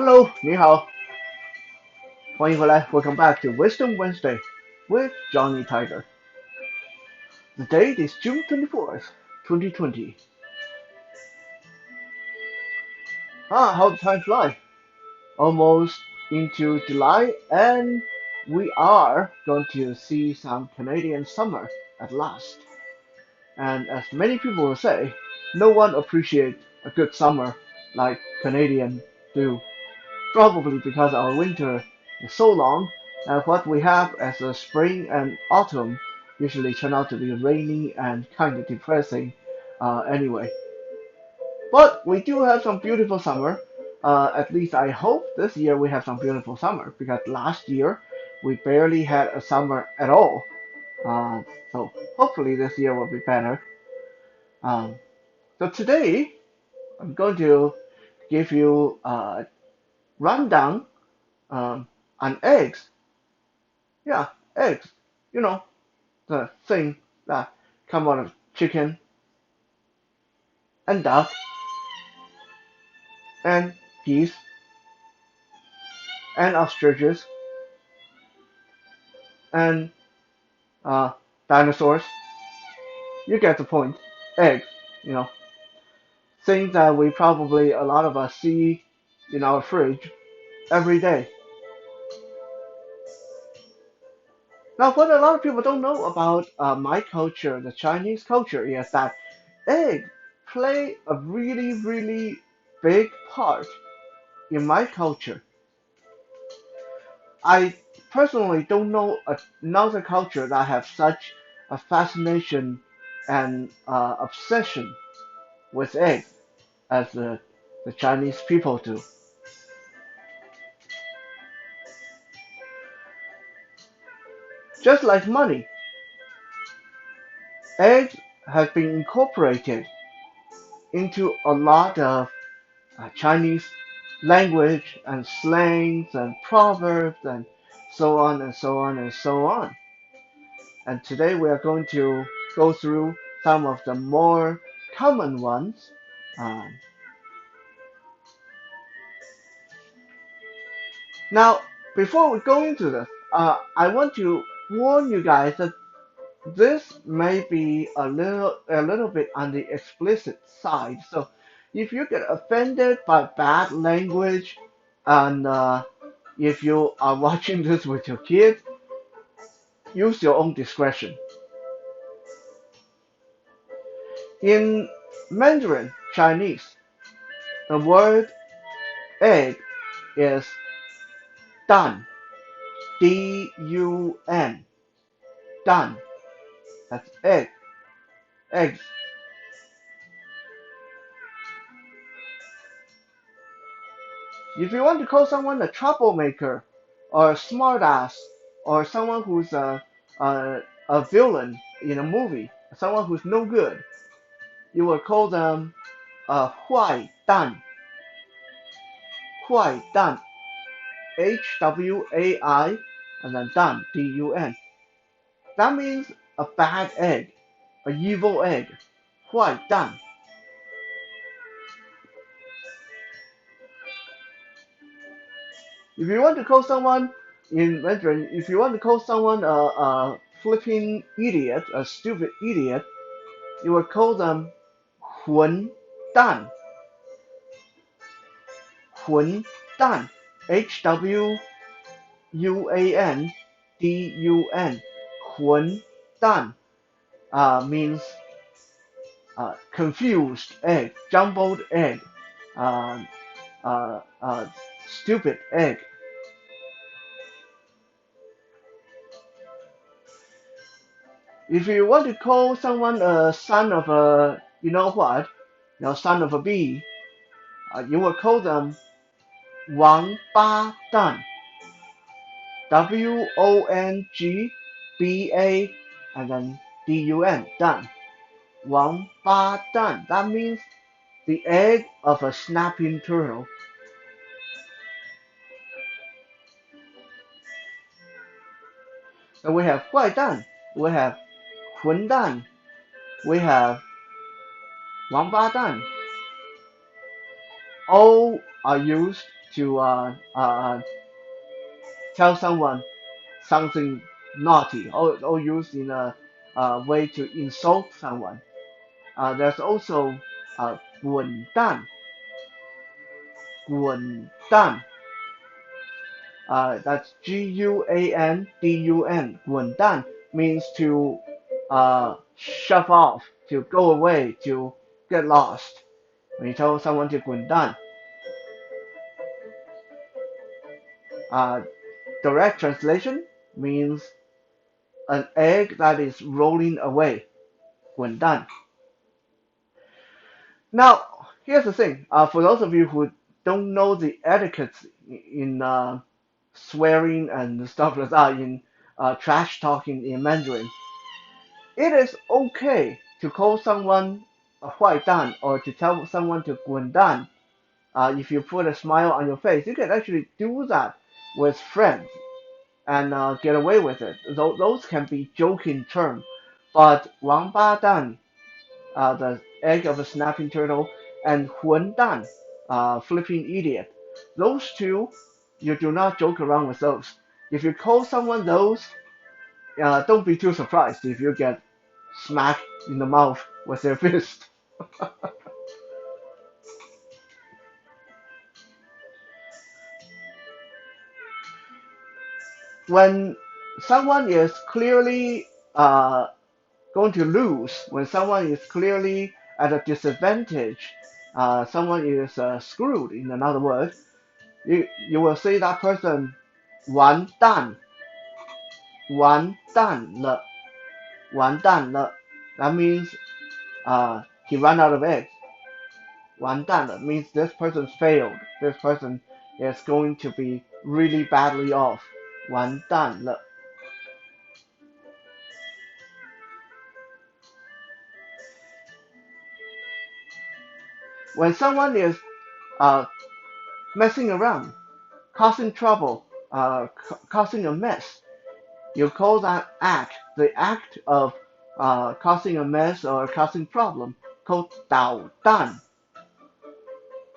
Hello，你好，欢迎回来，Welcome back to Wisdom Wednesday with Johnny Tiger. The date is June 24th, 2020. How the time fly? Almost into July, and we are going to see some Canadian summer at last. And as many people will say, no one appreciates a good summer like Canadians do. Probably because our winter is so long, and what we have as a spring and autumn usually turn out to be rainy and kind of depressing anyway. But we do have some beautiful summer. At least I hope this year we have some beautiful summer because last year we barely had a summer at all. Uh, so hopefully this year will be better. Um, so today I'm going to give you a rundown on eggs. Yeah, eggs. You know, the thing that come out of chicken and duck and geese and ostriches and uh, dinosaurs. You get the point. Eggs, you know, things that we probably a lot of us see in our fridge every day. Now, what a lot of people don't know about my culture, the Chinese culture, is that eggs play a really, really big part in my culture. I personally don't know another culture that have such a fascination and obsession with eggs as the Chinese people do. Just like money, eggs have been incorporated into a lot of Chinese language and slangs and proverbs and so on and so on and so on. And today we are going to go through some of the more common ones. Um, Now, before we go into this, I want to warn you guys that this may be a little bit on the explicit side. So, if you get offended by bad language, and if you are watching this with your kids, use your own discretion. In Mandarin Chinese, the word egg is dan, D-U-N, dan. That's egg, eggs. If you want to call someone a troublemaker or a smartass or someone who's a villain in a movie, someone who's no good, you will call them a 坏蛋, 坏蛋, H-W-A-I, and then dan, D-U-N. That means a bad egg, a evil egg, 坏蛋. If you want to call someone in Mandarin, if you want to call someone a flipping idiot, a stupid idiot, you will call them 混蛋, 混蛋, H-W-U-A-N-D-U-N, 混蛋, means confused egg, jumbled egg, uh, stupid egg. If you want to call someone a son of a, you know what, son of a bee, you will call them 王八蛋, W-O-N-G-B-A, and then D-U-N, 蛋, 王八蛋. That means the egg of a snapping turtle. So we have 坏蛋, we have 混蛋, we have 王八蛋. All are used to tell someone something naughty, or used in a way to insult someone. There's also 滚蛋, that's Guandun. 滚蛋 means to shove off, to go away, to get lost. When you tell someone to 滚蛋, uh, direct translation means an egg that is rolling away. 滚蛋. Now, here's the thing. For those of you who don't know the etiquette in swearing and stuff like that, in trash talking in Mandarin, it is okay to call someone a 坏蛋 or to tell someone to 滚蛋. If you put a smile on your face, you can actually do that with friends and get away with it. Those can be joking terms. But 王八蛋, the egg of a snapping turtle, and 混蛋, flipping idiot. Those two, you do not joke around with those. If you call someone those, don't be too surprised if you get smacked in the mouth with their fist. When someone is clearly going to lose, when someone is clearly at a disadvantage, someone is screwed, in another word, you will say that person 完蛋了. That means he ran out of eggs. 完蛋了 means this person's failed. This person is going to be really badly off. 完蛋了. When someone is uh, messing around, causing trouble, causing a mess, you call that act, the act of causing a mess or causing problem, called 捣蛋.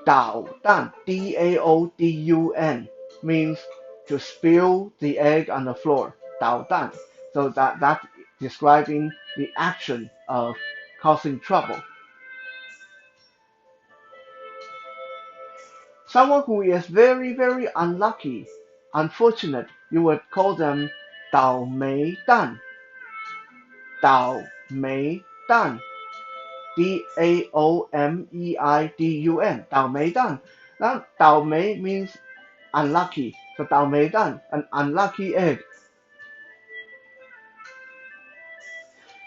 捣蛋, Daodun, means to spill the egg on the floor. 捣蛋. So that's describing the action of causing trouble. Someone who is very, very unlucky, unfortunate, you would call them 倒霉蛋. 倒霉蛋. Daomeidun. 倒霉蛋. Now, 倒霉 means unlucky. So 倒霉蛋, an unlucky egg.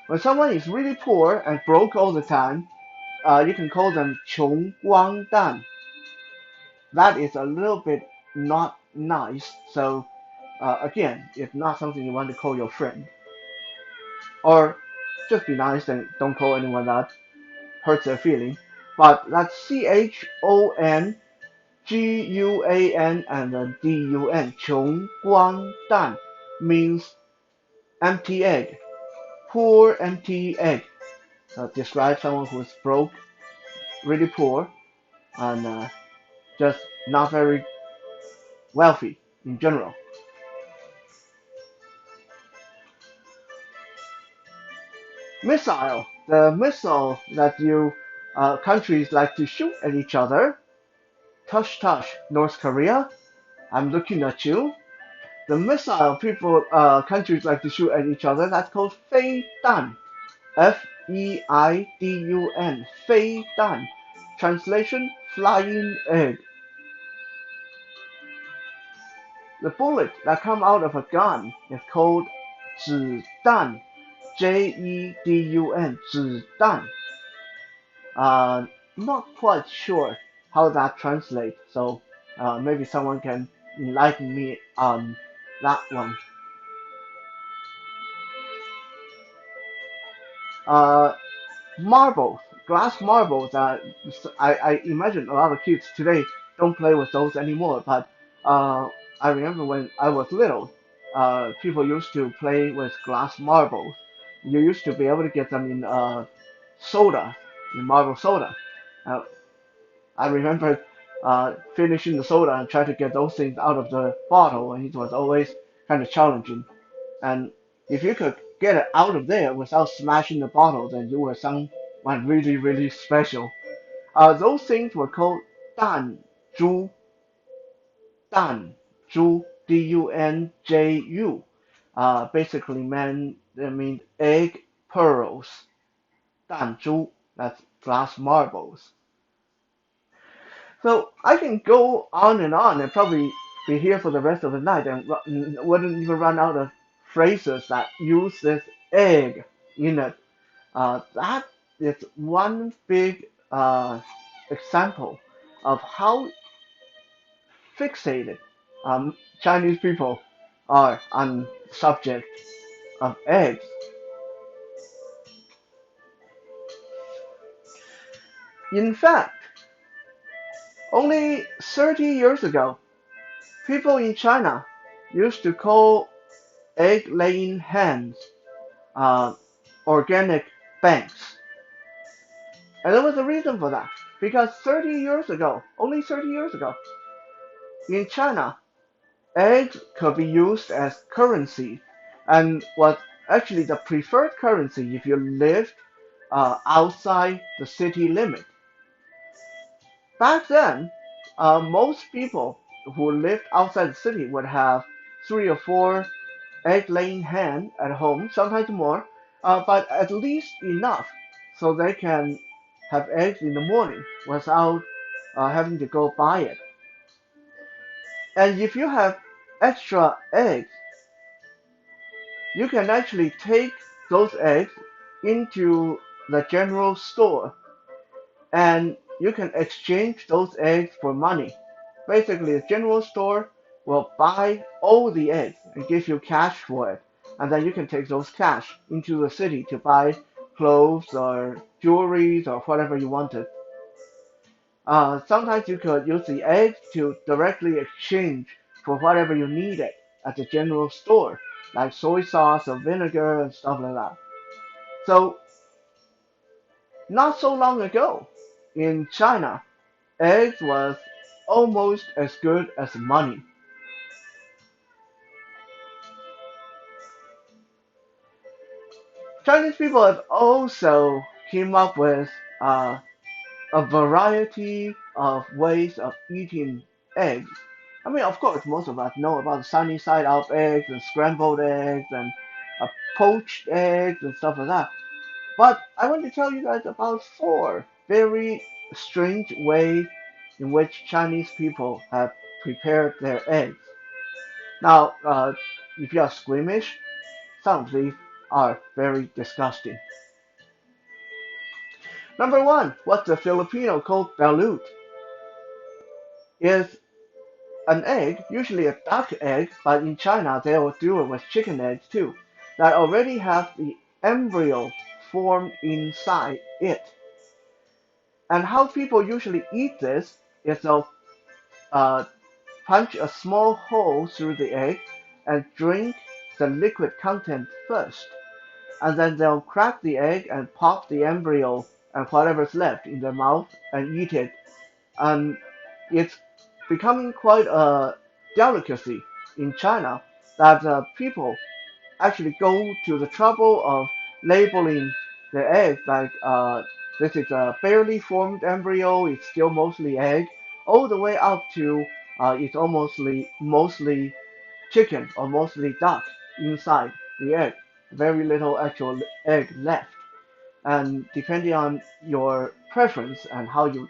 When someone is really poor and broke all the time, you can call them 穷光蛋. That is a little bit not nice. So again, it's not something you want to call your friend. Or just be nice and don't call anyone that hurts their feeling. But that's Chonguan and then Dun. 穷光蛋 means empty egg. Poor empty egg. Describe someone who's broke, really poor, and just not very wealthy in general. Missile. The missile that you countries like to shoot at each other. Tush tush, North Korea. I'm looking at you. The missile people countries like to shoot at each other. That's called 飞弹. Feidun. 飞弹. Translation: flying egg. The bullet that come out of a gun is called 子弹. Jedun. 子弹. Not quite sure how that translates, so maybe someone can enlighten me on that one. Marbles, glass marbles. I imagine a lot of kids today don't play with those anymore, but I remember when I was little, people used to play with glass marbles. You used to be able to get them in soda, in marble soda. Uh, I remember finishing the soda and try to get those things out of the bottle, and it was always kind of challenging. And if you could get it out of there without smashing the bottle, then you were someone really, really special. Those things were called 弹珠, 弹珠, Dunju. Basically meant, I mean, egg pearls. 弹珠, that's glass marbles. So I can go on and probably be here for the rest of the night and wouldn't even run out of phrases that use this egg in it. That is one big example of how fixated Chinese people are on subject of eggs. In fact, only 30 years ago, people in China used to call egg-laying hens uh, organic banks. And there was a reason for that. Because 30 years ago, only 30 years ago, in China, eggs could be used as currency and was actually the preferred currency if you lived outside the city limit. Back then, most people who lived outside the city would have 3 or 4 egg-laying hen at home, sometimes more, but at least enough so they can have eggs in the morning without having to go buy it. And if you have extra eggs, you can actually take those eggs into the general store and you can exchange those eggs for money. Basically, the general store will buy all the eggs and give you cash for it. And then you can take those cash into the city to buy clothes or jewelry or whatever you wanted. Sometimes you could use the eggs to directly exchange for whatever you needed at the general store, like soy sauce or vinegar and stuff like that. So, not so long ago, in China, eggs was almost as good as money. Chinese people have also came up with a variety of ways of eating eggs. I mean, of course, most of us know about sunny side up eggs and scrambled eggs and poached eggs and stuff like that. But I want to tell you guys about 4 very strange ways in which Chinese people have prepared their eggs. Now, if you are squeamish, some of these are very disgusting. Number 1, what the Filipino call balut, is an egg, usually a duck egg, but in China they will do it with chicken eggs too, that already have the embryo formed inside it. And how people usually eat this is they'll uh, punch a small hole through the egg and drink the liquid content first. And then they'll crack the egg and pop the embryo and whatever's left in their mouth and eat it. And it's becoming quite a delicacy in China that people actually go to the trouble of labeling the egg like this is a barely formed embryo, it's still mostly egg, all the way up to it's almost mostly chicken or mostly duck inside the egg. Very little actual egg left. And depending on your preference and how you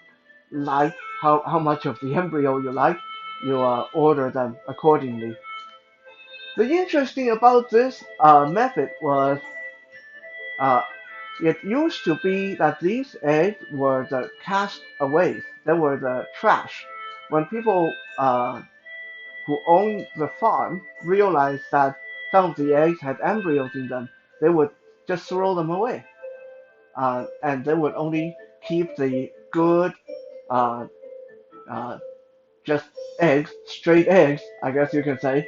like, how much of the embryo you like, you order them accordingly. The interesting about this method was uh, it used to be that these eggs were the castaways, they were the trash. When people who owned the farm realized that some of the eggs had embryos in them, they would just throw them away. And they would only keep the good, uh, uh, just eggs, straight eggs, I guess you can say,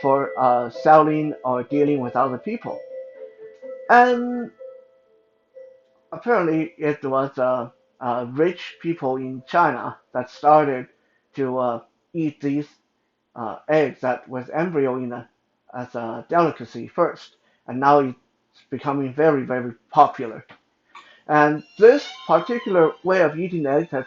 for selling or dealing with other people. And apparently, it was rich people in China that started to eat these eggs that was embryo in as a delicacy first, and now it's becoming very, very popular. And this particular way of eating eggs has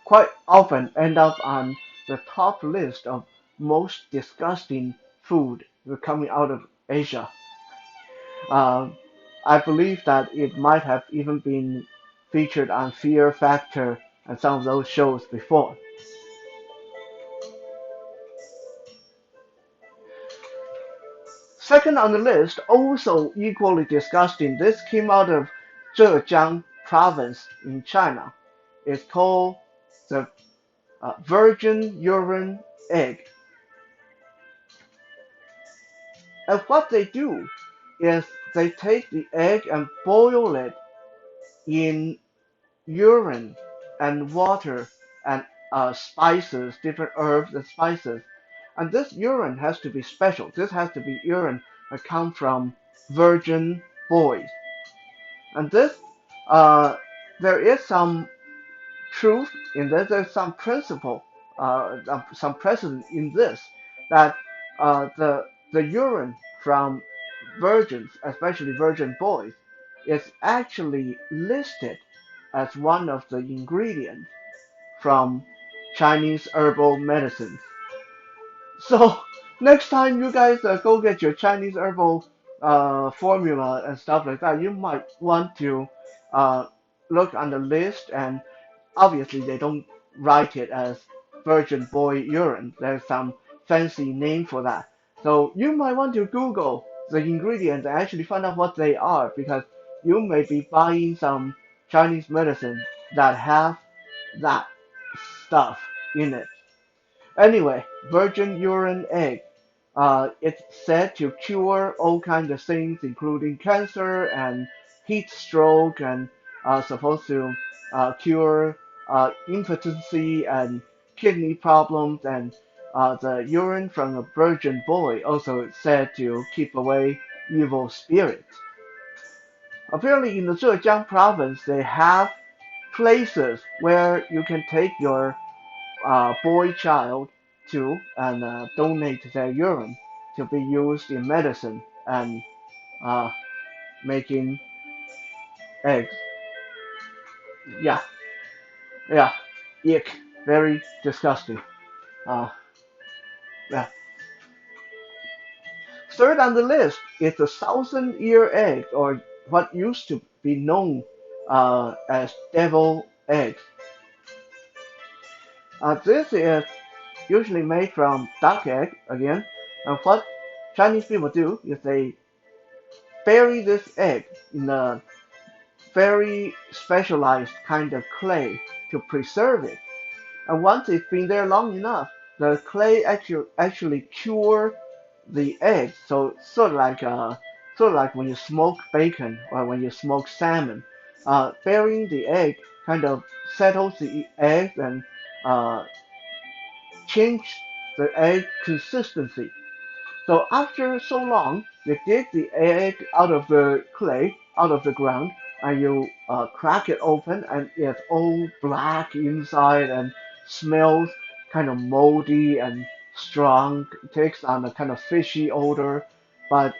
quite often end up on the top list of most disgusting food coming out of Asia. Um, I believe that it might have even been featured on Fear Factor and some of those shows before. Second on the list, also equally disgusting, this came out of Zhejiang province in China. It's called the virgin urine egg. And what they do is they take the egg and boil it in urine and water and spices, different herbs and spices. And this urine has to be special. This has to be urine that comes from virgin boys. And this, uh, there is some truth in this. There's some principle, some precedent in this that the urine from virgins, especially virgin boys, is actually listed as one of the ingredients from Chinese herbal medicines. So next time you guys go get your Chinese herbal formula and stuff like that, you might want to uh, look on the list, and obviously they don't write it as virgin boy urine. There's some fancy name for that. So you might want to Google the ingredients and actually find out what they are, because you may be buying some Chinese medicine that have that stuff in it. Anyway, virgin urine egg. It's said to cure all kinds of things, including cancer and heat stroke, and supposed to cure impotency and kidney problems. And the urine from a virgin boy also is said to keep away evil spirits. Apparently, in the Zhejiang province, they have places where you can take your boy child to and donate their urine to be used in medicine and uh, making eggs. Yeah, yeah, ick, very disgusting. Uh, yeah. Third on the list is the thousand year egg, or what used to be known as devil eggs. This is usually made from duck egg again, and what Chinese people do is they bury this egg in a very specialized kind of clay to preserve it. And once it's been there long enough, the clay actually cure the egg. So sort of like when you smoke bacon or when you smoke salmon, burying the egg kind of settles the egg and uh, change the egg consistency. So after so long, you dig the egg out of the clay, out of the ground, and you crack it open, and it's all black inside and smells kind of moldy and strong. It takes on a kind of fishy odor, but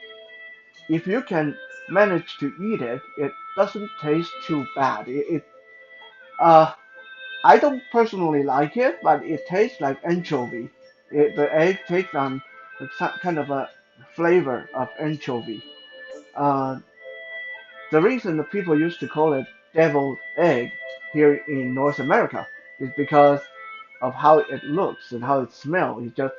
if you can manage to eat it, it doesn't taste too bad. Uh, I don't personally like it, but it tastes like anchovy. The egg takes on kind of a flavor of anchovy. Uh, the reason the people used to call it devil's egg here in North America is because of how it looks and how it smells. It just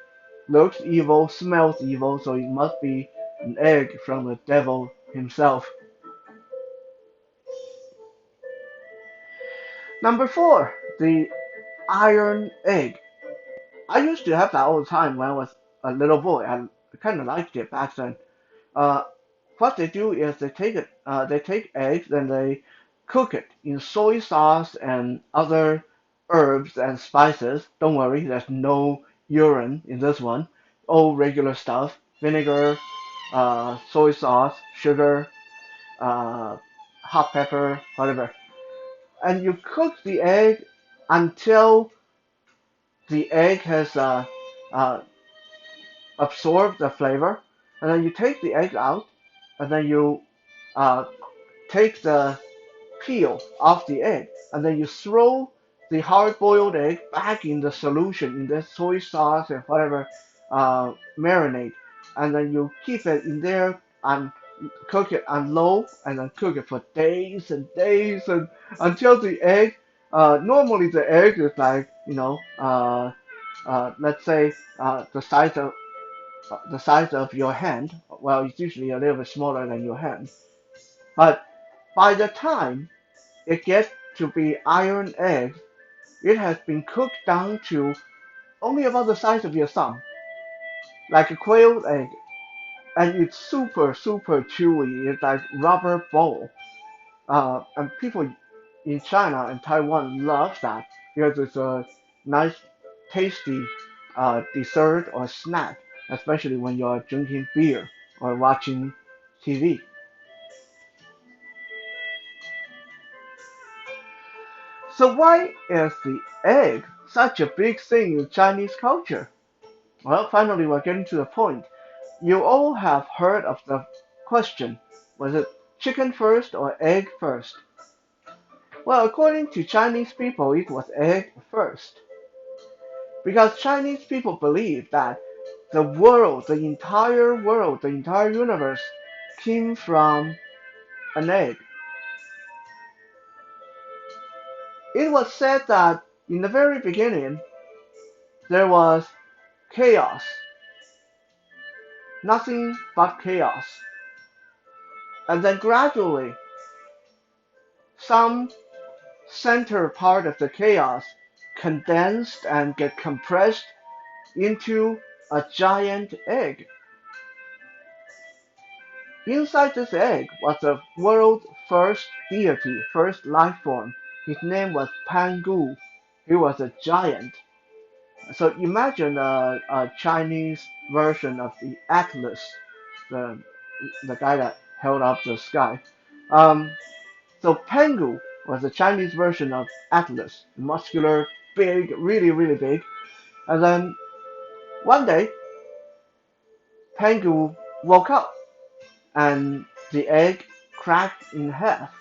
looks evil, smells evil, so it must be an egg from the devil himself. Number four, the iron egg. I used to have that all the time when I was a little boy. I kind of liked it back then. Uh, what they do is they take eggs and they cook it in soy sauce and other herbs and spices. Don't worry, there's no urine in this one. All regular stuff: vinegar, soy sauce, sugar, uh, hot pepper, whatever. and you cook the egg until the egg has uh, absorbed the flavor, and then you take the egg out, and then you uh, take the peel off the egg, and then you throw the hard-boiled egg back in the solution in the soy sauce and whatever marinade, and then you keep it in there and cook it on low, and then cook it for days and days and until the egg. Normally the egg is like let's say the size of your hand. Well, it's usually a little bit smaller than your hand, but by the time it gets to be iron egg, it has been cooked down to only about the size of your thumb, like a quailed egg, and it's super super chewy. It's like rubber ball. And people in China and Taiwan love that because it's a nice, tasty dessert or snack, especially when you're drinking beer or watching TV. So why is the egg such a big thing in Chinese culture? Well, finally, we're getting to the point. You all have heard of the question, was it chicken first or egg first? Well, according to Chinese people, it was egg first. Because Chinese people believe that the entire universe came from an egg. It was said that in the very beginning, there was chaos, nothing but chaos. And then gradually, some center part of the chaos condensed and get compressed into a giant egg. Inside this egg was the world's first deity, first life form. His name was Pangu. He was a giant. So imagine a Chinese version of the Atlas, the the guy that held up the sky. Um, so Pangu was a Chinese version of Atlas, muscular, big, really really big. And then one day Pangu woke up and the egg cracked in half.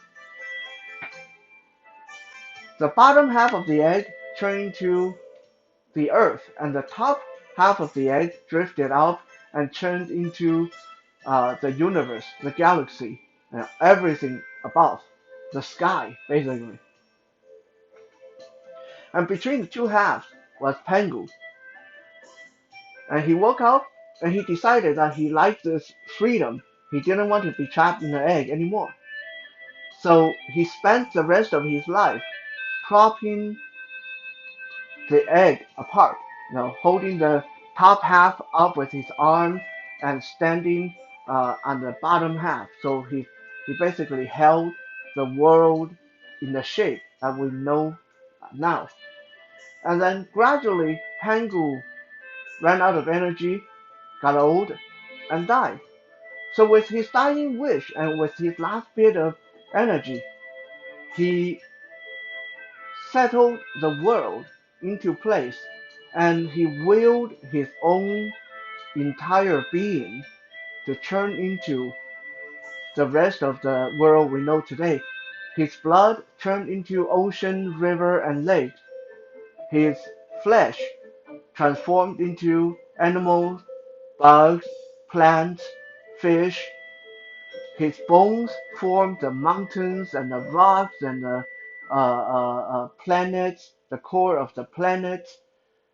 The bottom half of the egg turned into the earth, and the top half of the egg drifted up and turned into the universe, the galaxy, and everything above, the sky, basically. And between the two halves was Pengu, and he woke up and he decided that he liked this freedom. He didn't want to be trapped in the egg anymore. So he spent the rest of his life propping the egg apart, holding the top half up with his arms and standing on the bottom half. So he basically held the world in the shape that we know now. And then gradually, Pangu ran out of energy, got old, and died. So with his dying wish and with his last bit of energy, he settled the world into place, and he willed his own entire being to turn into the rest of the world we know today. His blood turned into ocean, river, and lakes. His flesh transformed into animals, bugs, plants, fish. His bones formed the mountains and the rocks and the planets, the core of the planets.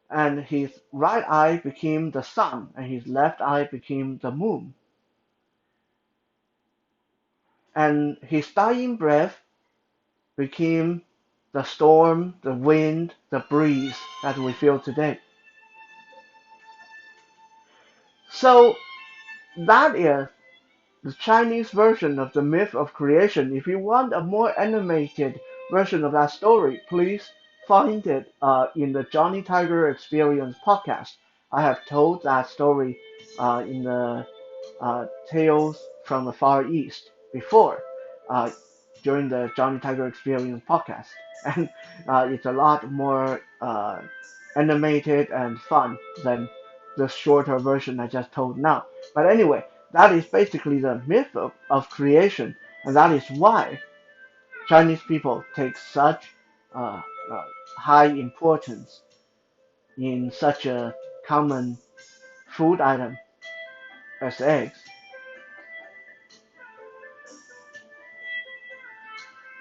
And his right eye became the sun, and his left eye became the moon. And his dying breath became the storm, the wind, the breeze that we feel today. So that is the Chinese version of the myth of creation. If you want a more animated version of that story, please find it in the Johnny Tiger Experience podcast. I have told that story in the Tales from the Far East before. Uh, during the Johnny Tiger Experience podcast, and it's a lot more animated and fun than the shorter version I just told now. But anyway, that is basically the myth of creation, and that is why Chinese people take such uh, uh, high importance in such a common food item as eggs.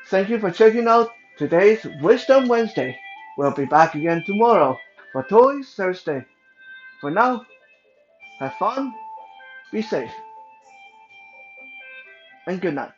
Thank you for checking out today's Wisdom Wednesday. We'll be back again tomorrow for Toys Thursday. For now, have fun, be safe, and good night.